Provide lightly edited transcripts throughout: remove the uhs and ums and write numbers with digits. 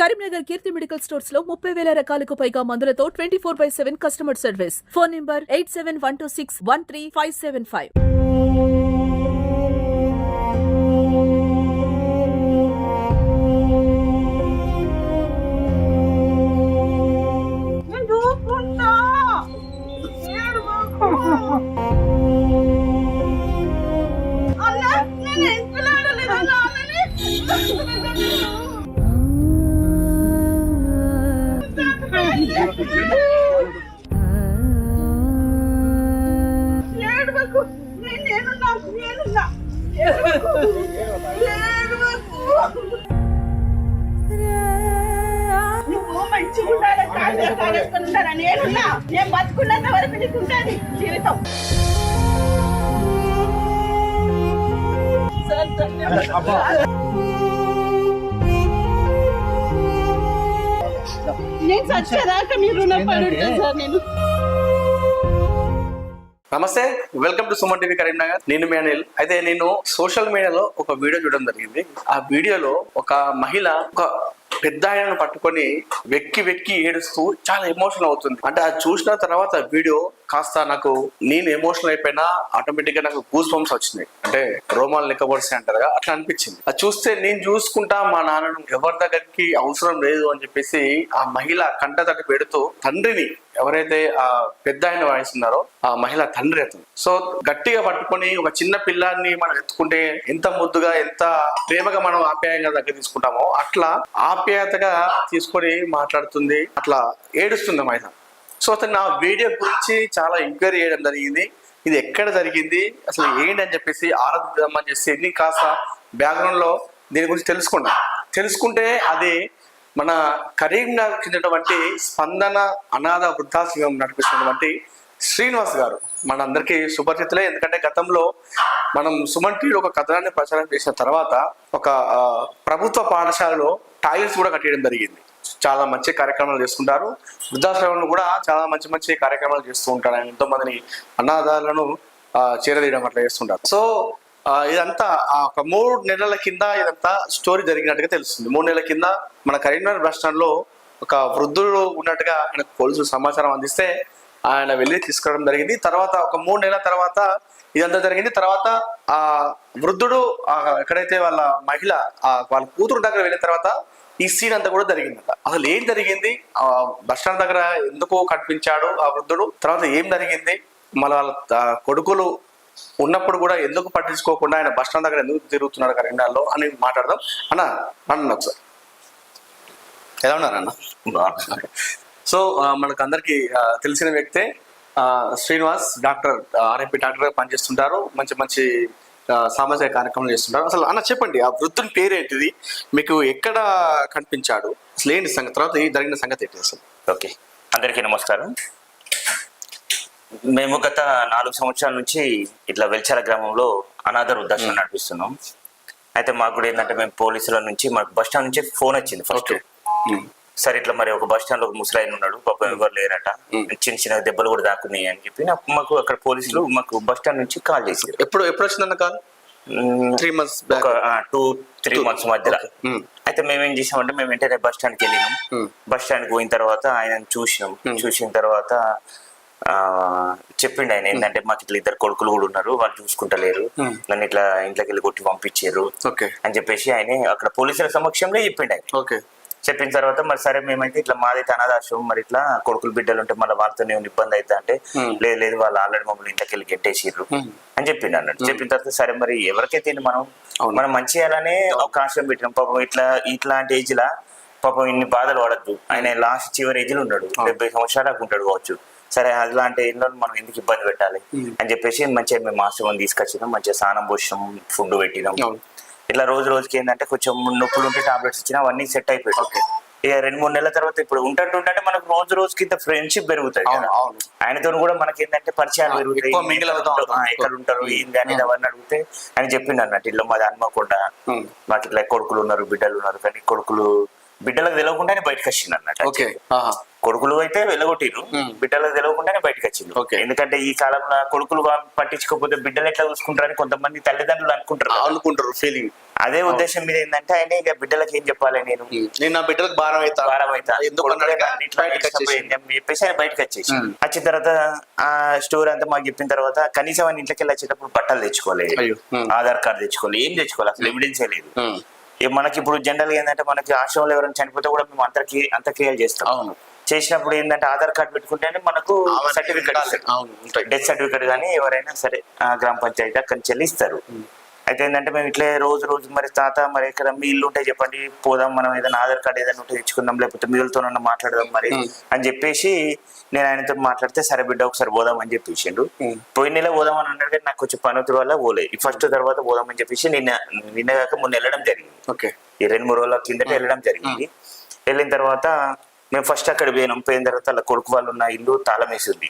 కరీంనగర్ కీర్తి medical stores లో 30,000 రకాలకు పైగా మందులతో 24/7 కస్టమర్ సర్వీస్. Phone number 8712613575. నేను బతుకున్నంత వరకు నీకు ఉంటుంది జీవితం. నేను చచ్చేదాకా మీరు రుణపడి ఉంటాను సార్. నేను నమస్తే, welcome to Suman TV Karimnagar. నేను మీ అనిల్. అయితే నేను సోషల్ మీడియాలో ఒక వీడియో చూడడం జరిగింది. ఆ వీడియోలో ఒక మహిళ ఒక పెద్ద ఆయనను పట్టుకొని వెక్కి వెక్కి ఏడుస్తూ చాలా ఎమోషనల్ అవుతుంది. అంటే అది చూసిన తర్వాత వీడియో కాస్త నాకు నేను ఎమోషనల్ అయిపోయినా ఆటోమేటిక్ గా నాకు గూస్ బంప్స్ వచ్చినాయి. అంటే రోమాలు లెక్కబడిసి అంటారుగా అట్లా అనిపించింది. అది చూస్తే నేను చూసుకుంటా మా నాన్నను ఎవరి దగ్గరికి అవసరం లేదు అని చెప్పేసి ఆ మహిళ కంటతడి పెడుతూ తండ్రిని, ఎవరైతే ఆ పెద్ద ఆయన వయసున్నారో ఆ మహిళ తండ్రి అతను, సో గట్టిగా పట్టుకొని ఒక చిన్న పిల్లాన్ని మనం ఎత్తుకుంటే ఎంత ముద్దుగా ఎంత ప్రేమగా మనం ఆప్యాయంగా దగ్గర తీసుకుంటామో అట్లా ఆప్యాయతగా తీసుకొని మాట్లాడుతుంది, అట్లా ఏడుస్తుంది మహిళ. సో అతను నా వీడియో గురించి చాలా ఎంక్వైరీ చేయడం జరిగింది. ఇది ఎక్కడ జరిగింది, అసలు ఏంటి అని చెప్పేసి ఆరాధిద్దామని చెప్పేసి కాస్త బ్యాక్గ్రౌండ్ లో దీని గురించి తెలుసుకుంటే అది మన కరీంనగర్ చెందినటువంటి స్పందన అనాథ వృద్ధాశ్రమం నడిపిస్తున్నటువంటి శ్రీనివాస్ గారు మన అందరికీ సుపరిచితులే. ఎందుకంటే గతంలో మనం సుమన్ టీవీలో ఒక కథనాన్ని ప్రచారం చేసిన తర్వాత ఒక ప్రభుత్వ పాఠశాలలో టాయిలెట్స్ కూడా కట్టేయడం జరిగింది. చాలా మంచి కార్యక్రమాలు చేసుకుంటారు. వృద్ధాశ్రమంలో కూడా చాలా మంచి మంచి కార్యక్రమాలు చేస్తూ ఉంటారు. ఆయన ఎంతో మందిని అనాథాలను చేరదీయడం అట్లా చేస్తుంటారు. సో ఇదంతా ఒక 3 నెలల కింద ఇదంతా స్టోరీ జరిగినట్టుగా తెలుస్తుంది. 3 నెలల కింద మన కరీంనగర్ బస్ స్టాండ్ లో ఒక వృద్ధుడు ఉన్నట్టుగా ఆయనకు పోలీసులు సమాచారం అందిస్తే ఆయన వెళ్ళి తీసుకురావడం జరిగింది. తర్వాత ఒక 3 నెలల తర్వాత ఇదంతా జరిగింది. తర్వాత ఆ వృద్ధుడు ఎక్కడైతే వాళ్ళ మహిళ వాళ్ళ కూతురు దగ్గర వెళ్ళిన తర్వాత ఈ సీన్ అంతా కూడా జరిగిందట. అసలు ఏం జరిగింది, ఆ బస్ స్టాండ్ దగ్గర ఎందుకు కనిపించాడు ఆ వృద్ధుడు, తర్వాత ఏం జరిగింది, మళ్ళీ వాళ్ళ కొడుకులు ఉన్నప్పుడు కూడా ఎందుకు పట్టించుకోకుండా ఆయన బస్ స్టాండ్ దగ్గర ఎందుకు తిరుగుతున్నాడు కరీంనగర్లో అని మాట్లాడదాం. అన్న ఒకసారి ఎలా ఉన్నారన్న? సో మనకు అందరికి తెలిసిన వ్యక్తే శ్రీనివాస్, డాక్టర్, ఆర్ఎంపీ డాక్టర్ పనిచేస్తుంటారు. మంచి మంచి సామాజిక కార్యక్రమాలు చేస్తుంటారు. అసలు అన్న చెప్పండి, ఆ వృద్ధుని పేరేంటిది, మీకు ఎక్కడ కనిపించాడు, అసలు ఏంటి సంగతి, తర్వాత జరిగిన సంగతి ఏంటి అసలు? ఓకే, అందరికీ నమస్కారం. మేము గత 4 సంవత్సరాల నుంచి ఇట్లా వెల్చాల గ్రామంలో అనాథ వృద్ధాశ్రమం నడిపిస్తున్నాం. అయితే మాకు కూడా ఏంటంటే మేము పోలీసుల నుంచి మాకు బస్ స్టాండ్ నుంచి ఫోన్ వచ్చింది ఫస్ట్. సరే ఇట్లా మరి ఒక బస్ స్టాండ్ లో ఒక ముసలాయన ఉన్నాడు, పాపం ఎవరు లేరట, చిన్న చిన్న దెబ్బలు కూడా దాక్కున్నాయి అని చెప్పి మాకు అక్కడ పోలీసులు మాకు బస్ స్టాండ్ నుంచి కాల్ చేశారు. ఎప్పుడు వచ్చిందన్న కాల్? 3 months బ్యాక్, 2-3 months మధ్యలో. అయితే మేమేం చేసామంటే మేము వెంటనే బస్ స్టాండ్కి వెళ్ళినాం. బస్ స్టాండ్కి పోయిన తర్వాత ఆయన చూసిన తర్వాత చెప్పిండు ఆయన ఏంటంటే మాకు ఇట్లా 2 కొడుకులు కూడా ఉన్నారు, వాళ్ళు చూసుకుంటలేరు, నన్ను ఇట్లా ఇంట్లోకి వెళ్ళి కొట్టి పంపించారు అని చెప్పేసి ఆయన అక్కడ పోలీసుల సమక్షంలో చెప్పిండు ఆయన. చెప్పిన తర్వాత మరి సరే మేమైతే ఇట్లా మాదైతే అనాథాశ్రమం, మరి ఇట్లా కొడుకులు బిడ్డలు ఉంటే మళ్ళీ వాళ్ళతో ఇబ్బంది అవుతా అంటే లేదు వాళ్ళు ఆల్రెడీ మమ్మల్ని ఇంట్లోకి వెళ్ళి గెట్టేసిర్రు అని చెప్పిండు అన్నట్టు. చెప్పిన తర్వాత సరే మరి ఎవరికైతే మనం మంచి చేయాలనే ఒక ఆశ్రమం పెట్టినాం. పాపం ఇట్లాంటి ఏజ్ లా పాపం ఇన్ని బాధలు పడద్దు. ఆయన లాస్ట్ చివరి ఏజ్ లో ఉన్నాడు, 70 సంవత్సరాలకు ఉంటాడు కావచ్చు. సరే అలాంటి ఏజ్లో మనం ఎందుకు ఇబ్బంది పెట్టాలి అని చెప్పేసి మంచిగా మేము ఆశ్రమం తీసుకొచ్చినాం. మంచిగా స్నానం పోసినాం, ఫుడ్ పెట్టినాం. ఇట్లా రోజుకి ఏంటంటే కొంచెం నొప్పులు ఉంటే టాబ్లెట్స్ ఇచ్చినా అవన్నీ సెట్ అయిపోయాయి. ఇక 2-3 నెలల తర్వాత ఇప్పుడు ఉంటుంటే మనకు రోజుకి ఇంత ఫ్రెండ్షిప్ పెరుగుతాయి. ఆయనతో కూడా మనకి ఏంటంటే పరిచయాలు పెరుగుతాయి. ఎక్కడ ఉంటారు ఏంటి అనేది అవన్నీ అడిగితే ఆయన చెప్పిండు అన్నట్టు ఇల్లు మాది హన్మకొండ, మాకు ఇట్లా కొడుకులు ఉన్నారు బిడ్డలు ఉన్నారు, కానీ బిడ్డలకు తెలియకుండానే బయటకు వచ్చింది అన్నట్టు. కొడుకులు అయితే వెళ్ళగొట్టిరు, బిడ్డలకు తెలియకుండానే బయటకు వచ్చింది. ఎందుకంటే ఈ కాలంలో కొడుకులు పట్టించుకోకపోతే బిడ్డలు ఎట్లా చూసుకుంటారని కొంతమంది తల్లిదండ్రులు అనుకుంటారు ఫీలింగ్. అదే ఉద్దేశం మీద ఏంటంటే ఆయన ఇక బిడ్డలకు ఏం చెప్పాలి, నేను నా బిడ్డలకు భారం అవుతా ఎందుకు చెప్పేసి ఆయన బయటకు వచ్చేసి వచ్చిన తర్వాత ఆ స్టోరీ అంతా మాకు చెప్పిన తర్వాత కనీసం ఆయన ఇంట్లోకి వెళ్ళి వచ్చేటప్పుడు బట్టలు తెచ్చుకోలేదు, ఆధార్ కార్డు తెచ్చుకోవాలి, ఏం తెచ్చుకోవాలి, అసలు ఎవిడెన్సే లేదు. మనకి ఇప్పుడు జనరల్ గా ఏంటంటే మనకి ఆశ్రమంలో ఎవరైనా చనిపోతే కూడా మేము అంత్యక్రియలు చేస్తాం. చేసినప్పుడు ఏంటంటే ఆధార్ కార్డు పెట్టుకుంటేనే మనకు సర్టిఫికెట్, డెత్ సర్టిఫికెట్ కానీ ఎవరైనా సరే గ్రామ పంచాయతీ అక్కడి నుంచి వెళ్ళి ఇస్తారు. అయితే ఏంటంటే మేము ఇట్లే రోజు మరి తాత మరి ఇక్కడ మీ ఇల్లు ఉంటాయి చెప్పండి, పోదాం మనం ఏదైనా ఆధార్ కార్డు ఏదైనా ఉంటే తెచ్చుకుందాం, లేకపోతే మీలతో మాట్లాడదాం మరి అని చెప్పేసి నేను ఆయనతో మాట్లాడితే సరే బిడ్డ ఒకసారి పోదాం అని చెప్పేసిండు. పోయిన నెల పోదాం అని అన్నాడు కానీ నాకు కొంచెం పనుతుల వల్ల పోలేదు. ఫస్ట్ తర్వాత పోదాం అని చెప్పేసి నిన్న కాక మొన్న వెళ్ళడం జరిగింది. ఈ 2-3 రోజుల కిందట వెళ్ళడం జరిగింది. వెళ్ళిన తర్వాత మేము ఫస్ట్ అక్కడ పోయిన తర్వాత అలా కొడుకు వాళ్ళు ఉన్న ఇల్లు తాళం వేసింది.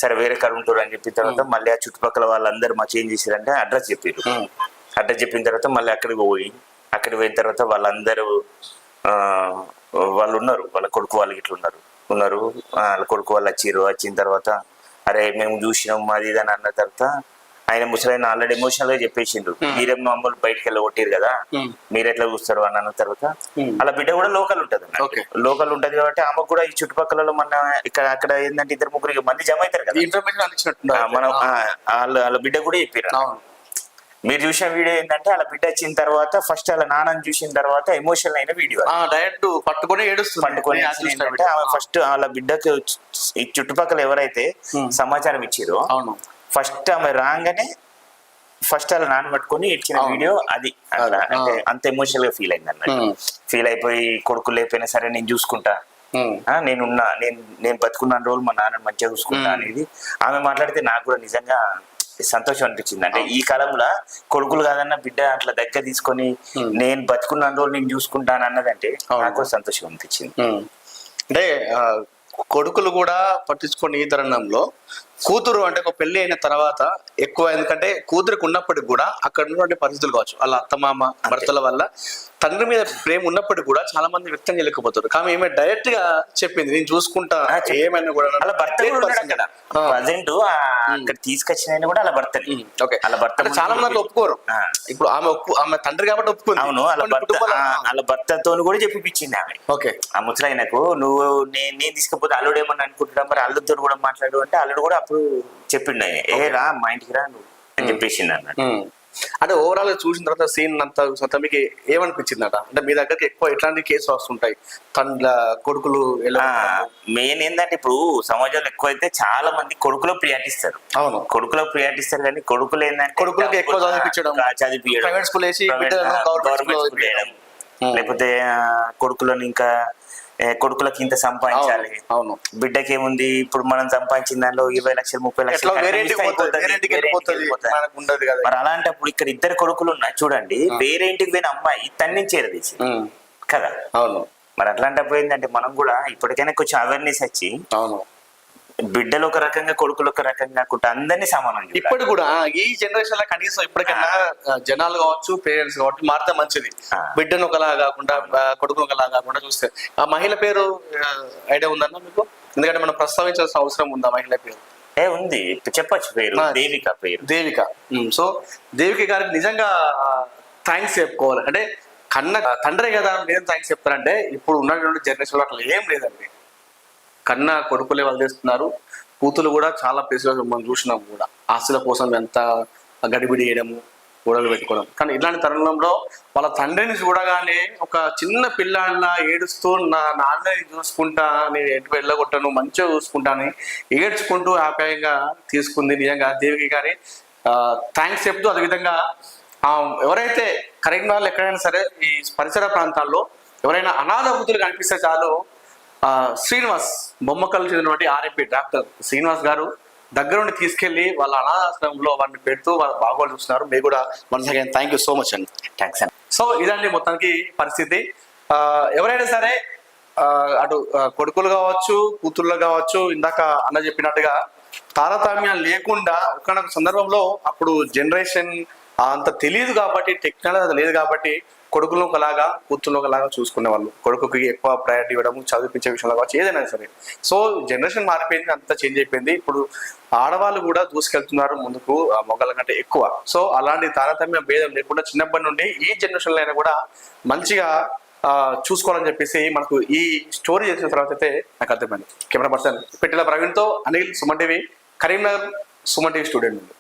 సరే వేరే కాడ ఉంటారు అని చెప్పిన తర్వాత మళ్ళీ ఆ చుట్టుపక్కల వాళ్ళందరూ మాకు ఏం చేశారంటే అడ్రస్ చెప్పారు. అడ్రస్ చెప్పిన తర్వాత మళ్ళీ అక్కడికి పోయిన తర్వాత వాళ్ళందరూ వాళ్ళు ఉన్నారు, వాళ్ళ కొడుకు వాళ్ళు ఇట్లా ఉన్నారు వాళ్ళ కొడుకు వాళ్ళు వచ్చిన తర్వాత అరే మేము చూసినాం మాది ఇది అని అన్న తర్వాత ఆయన ముసలైన ఆల్రెడీ ఎమోషనల్ గా చెప్పేసిండు, మీరే మమ్మల్ని బయటకు వెళ్ళగొట్టారు కదా, మీరు ఎట్లా చూస్తారు అని అన్న తర్వాత అలా బిడ్డ కూడా లోకల్ ఉంటది. లోకల్ ఉంటది కాబట్టి ఆమెకు కూడా ఈ చుట్టుపక్కల మన అక్కడ ఏంటంటే 2-3 మంది జమ అవుతారు కదా, మనం వాళ్ళ బిడ్డ కూడా చెప్పారు. మీరు చూసిన వీడియో ఏంటంటే వాళ్ళ బిడ్డ వచ్చిన తర్వాత ఫస్ట్ వాళ్ళ నాన్నని చూసిన తర్వాత ఎమోషనల్ అయిన వీడియో, డైరెక్ట్ పట్టుకొని ఆమె ఫస్ట్ వాళ్ళ బిడ్డకి ఈ చుట్టుపక్కల ఎవరైతే సమాచారం ఇచ్చారో ఫస్ట్ ఆమె రాగానే ఫస్ట్ అలా నాన్న పట్టుకొని ఇచ్చిన వీడియో అది. అట్లా అంటే అంత ఎమోషనల్ గా ఫీల్ అయింది అన్నట్టు. ఫీల్ అయిపోయి కొడుకు లేకపోయినా సరే నేను చూసుకుంటా, నేను బతుకున్న రోజులు మా నాన్న మంచిగా చూసుకుంటా అనేది ఆమె మాట్లాడితే నాకు కూడా నిజంగా సంతోషం అనిపించింది. అంటే ఈ కాలంలో కొడుకులు కాదన్న బిడ్డ అట్లా దగ్గర తీసుకొని నేను బతుకున్న రోజులు నేను చూసుకుంటాను అన్నదంటే నాకు సంతోషం అనిపించింది. అంటే కొడుకులు కూడా పట్టించుకొని ఈ తరుణంలో కూతురు అంటే ఒక పెళ్లి అయిన తర్వాత ఎక్కువ, ఎందుకంటే కూతురికి ఉన్నప్పటికి కూడా అక్కడ ఉన్నటువంటి పరిస్థితులు కావచ్చు, వాళ్ళ అత్తమామ భర్తల వల్ల తండ్రి మీద ప్రేమ ఉన్నప్పటికీ కూడా చాలా మంది వ్యక్తం చేయలేకపోతారు. కానీ ఏమే డైరెక్ట్ గా చెప్పింది నేను చూసుకుంటా, ఏమైనా కూడా అలా భర్త ప్రజెంట్ అక్కడ తీసుకొచ్చిన కూడా అలా భర్త అలా భర్త చాలా మంది ఒప్పుకోరు. ఇప్పుడు ఆమె తండ్రి కాబట్టి ఒప్పుకుంది. అవును, వాళ్ళ భర్తతో కూడా చెప్పిపించింది ఆమె. ఆ ముసలాయనకు నువ్వు నేను తీసుకపోతే అల్లుడు ఏమన్నా అనుకుంటున్నా, మరి అల్లుడితో కూడా మాట్లాడు అంటే అల్లుడు కూడా అప్పుడు చెప్పిండు ఏ రా మా ఇంటికి రా నువ్వు అని చెప్పేసింది అన్నట్టు. అంటే ఓవరాల్ గా చూసిన తర్వాత సీన్ అంతా మీకు ఏమనిపించింది అట? అంటే మీ దగ్గరికి ఎక్కువ ఎట్లాంటి కేసులు వస్తుంటాయి తండ్రి కొడుకులు? మెయిన్ ఏంటంటే ఇప్పుడు సమాజంలో ఎక్కువ అయితే చాలా మంది కొడుకులో ప్రియాటిస్తారు. అవును, కొడుకులో ప్రియాటిస్తారు కానీ కొడుకులు ఏంటంటే కొడుకులకి ఎక్కువ చదివించడం, ప్రైవేట్ స్కూల్ వేసి లేకపోతే కొడుకులను ఇంకా కొడుకులకు ఇంత సంపాదించాలి. అవును, బిడ్డకి ఏముంది ఇప్పుడు మనం సంపాదించిన దానిలో 20 లక్షలు 30 లక్షలు మరి అలాంటప్పుడు ఇక్కడ 2 కొడుకులు ఉన్నాయి చూడండి, వేరే ఇంటికి పోయిన అమ్మాయి తన్నించేది తీసి కదా. అవును, మరి అట్లాంటప్పుడు ఏంటంటే మనం కూడా ఇప్పటికైనా కొంచెం అవేర్నెస్ వచ్చి బిడ్డలు ఒక రకంగా కొడుకులు ఒక రకంగా కాకుండా అందరినీ సమానం. ఇప్పుడు కూడా ఈ జనరేషన్ లో కనీసం ఇప్పటికైనా జనాలు కావచ్చు పేరెంట్స్ కావచ్చు మారితే మంచిది. బిడ్డను ఒకలా కాకుండా కొడుకును ఒకలా కాకుండా చూస్తే. ఆ మహిళ పేరు ఐడియా ఉందన్నా మీకు? ఎందుకంటే మనం ప్రస్తావించాల్సిన అవసరం ఉందా మహిళ పేరు? ఉంది, చెప్పచ్చు. పేరు దేవిక. సో దేవిక గారికి నిజంగా థ్యాంక్స్ చెప్పుకోవాలి. అంటే కన్న తండ్రి కదా నేను థ్యాంక్స్ చెప్తానంటే ఇప్పుడు ఉన్నటువంటి జనరేషన్ లో అట్లా ఏం లేదండి. కన్న కొడుకులే వదిలేస్తున్నారు, కూతులు కూడా చాలా ప్లేసులు మనం చూసినాం కూడా. ఆస్తుల కోసం ఎంత గడిబిడి చేయడము, గొడవలు పెట్టుకోవడం. కానీ ఇలాంటి తరుణంలో వాళ్ళ తండ్రిని చూడగానే ఒక చిన్న పిల్లాడిలా ఏడుస్తూ నా నాన్నని చూసుకుంటా, నేను ఎటు వెళ్ళగొట్టను మంచిగా చూసుకుంటాను ఏడ్చుకుంటూ ఆప్యాయంగా తీసుకుంది. నిజంగా దేవికి గారి థ్యాంక్స్ చెప్తూ, అదేవిధంగా ఎవరైతే కరీంనగర్లో ఎక్కడైనా సరే ఈ పరిసర ప్రాంతాల్లో ఎవరైనా అనాథ వృద్ధులు కనిపిస్తే చాలు శ్రీనివాస్ బొమ్మకల్ చెందినటువంటి ఆర్ఎంపీ డాక్టర్ శ్రీనివాస్ గారు దగ్గరుండి తీసుకెళ్లి వాళ్ళ అనాథాశ్రమంలో వారిని పెడుతూ వాళ్ళ బాగోలు చూస్తున్నారు. మీకు కూడా once again thank you so much అండి. థ్యాంక్స్ అండి. సో ఇదండి మొత్తానికి పరిస్థితి. ఎవరైనా సరే అటు కొడుకులు కావచ్చు కూతుళ్ళు కావచ్చు, ఇందాక అన్న చెప్పినట్టుగా తారతమ్యాలు లేకుండా ఒక సందర్భంలో అప్పుడు జనరేషన్ అంత తెలియదు కాబట్టి, టెక్నాలజీ లేదు కాబట్టి కొడుకులను ఒకలాగా కూతుర్లు ఒకలాగా చూసుకునే వాళ్ళు, కొడుకుకి ఎక్కువ ప్రయారిటీ ఇవ్వడం, చదివించే విషయంలో కావచ్చు, ఏదైనా సరే. సో జనరేషన్ మారిపోయింది, అంతా చేంజ్ అయిపోయింది. ఇప్పుడు ఆడవాళ్ళు కూడా దూసుకెళ్తున్నారు ముందుకు మొగల కంటే ఎక్కువ. సో అలాంటి తారతమ్య భేదం లేకుండా చిన్నప్పటి నుండి ఈ జనరేషన్లో అయినా కూడా మంచిగా చూసుకోవాలని చెప్పేసి మనకు ఈ స్టోరీ చేసిన తర్వాత అయితే నాకు అర్థమైంది. కెమెరా పర్సన్ పెట్టెల ప్రవీణ్తో Anil, Suman TV, Karimnagar, Suman TV studio నుండి.